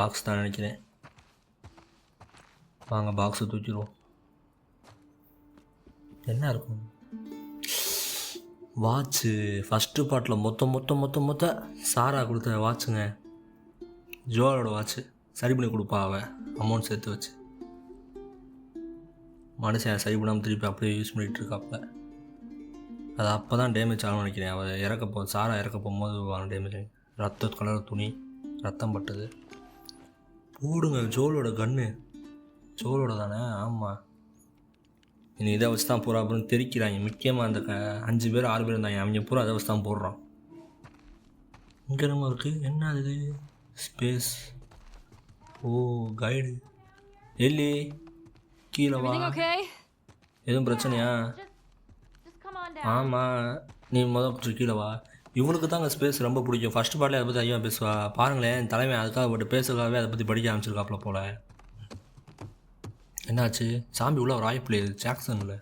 Box தான் நினைக்கிறேன். வாங்க பாக்ஸை தூக்கிடுவோம். என்ன இருக்கும்? வாட்சு. ஃபஸ்ட்டு பாட்டில் மொத்த சாரா கொடுத்த வாட்சுங்க. ஜோலோட வாட்சு. சரி பண்ணி கொடுப்பா அவன் அமௌண்ட் சேர்த்து வச்சு. மனுஷன் சரி பண்ணாமல் திருப்பி அப்படியே யூஸ் பண்ணிகிட்டு இருக்காப்புல. அது அப்போ தான் டேமேஜ் ஆகணும்னு நினைக்கிறேன். அவள் சாரா இறக்க போகும்போது டேமேஜ் ஆகி ரத்த கலர் துணி ரத்தம் பட்டது. போடுங்க ஜோலோட கன்று. ஜோலோட தானே? ஆமாம். இனி இதை வச்சு தான் பூரா அப்புறம் தெரிக்கிறாங்க. முக்கியமாக அந்த 5 பேர் 6 பேர் இருந்தாங்க. அவங்க பூரா அதை வச்சு தான் போடுறான். இங்கே நம்ம இருக்குது. என்ன அது? ஸ்பேஸ். ஓ கைடு. எல்லி கீழே வா. எதுவும் பிரச்சனையா? ஆமாம், நீ கொஞ்சம் கீழே வா. இவனுக்கு தான் அங்கே ஸ்பேஸ் ரொம்ப பிடிக்கும். ஃபஸ்ட்டு பாட்டில் அதை பற்றி ஐயா பேசுவா. பாருங்களேன், தலைமை அதுக்காக போட்டு பேசுறதுக்காகவே அதை பற்றி படிக்க ஆரம்பிச்சிருக்காப்புல போல். என்னாச்சு? சாம்பி உள்ள ஒரு வாய்ப்பு இல்லையே ஜாக்சனில்.